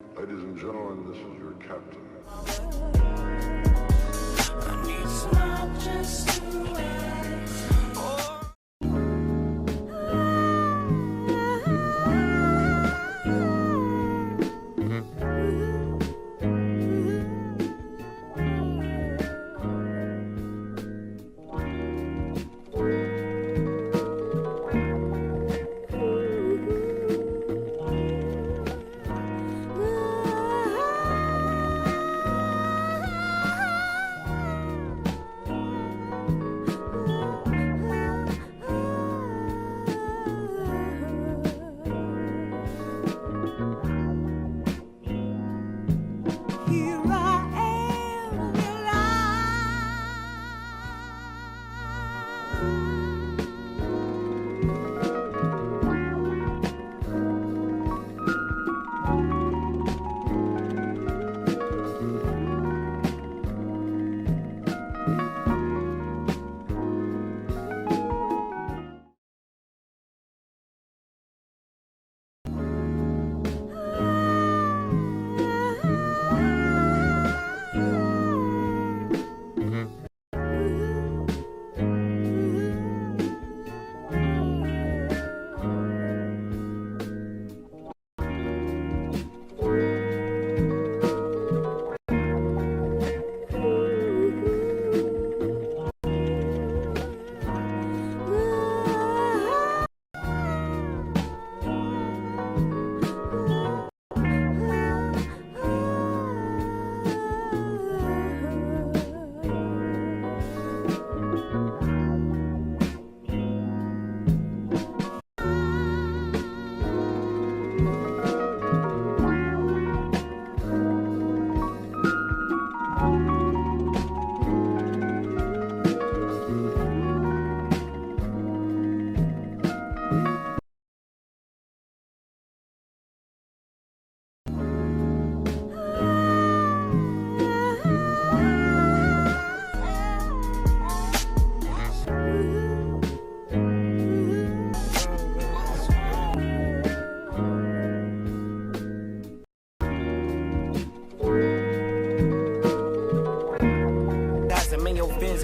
Ladies and gentlemen, this is your captain. I need some just to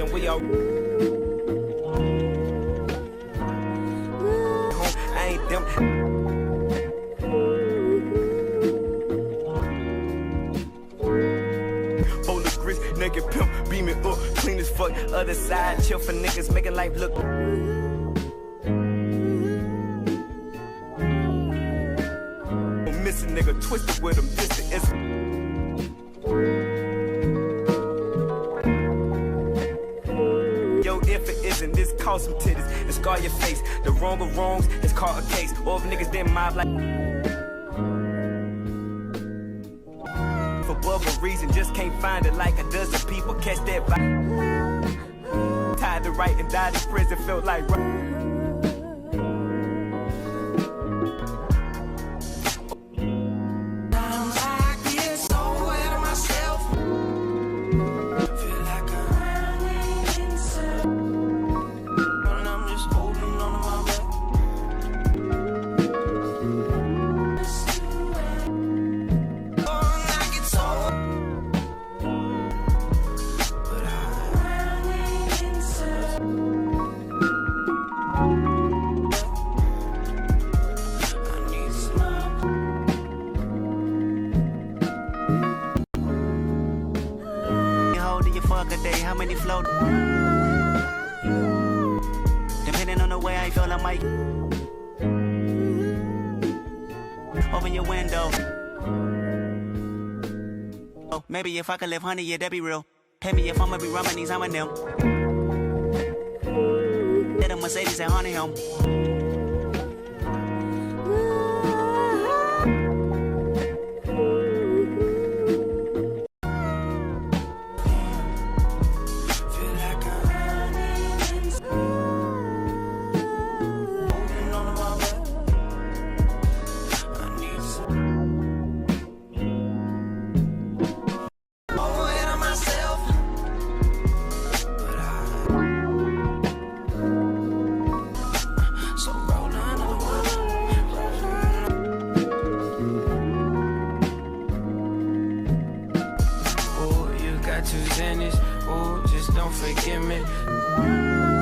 and we are I ain't them. Bowl of grits, naked pimp, beaming up, clean as fuck. Other side, chill for niggas, making life look. Missing nigga, twisted with them, distant is. This cause some titties and scar your face. The wrong of wrongs is called a case. Or if niggas didn't mob like for whatever reason, just can't find it like a dozen people catch that vibe. Tied to right and died in prison, felt like right. How many float? Depending on the way I feel, I might open your window. Oh, maybe if I could live 100, yeah, that'd be real. Pay me if I'ma be rumming these, I'm a them. Get a Mercedes and honey home. tattoos in this. Ooh, just don't forgive me.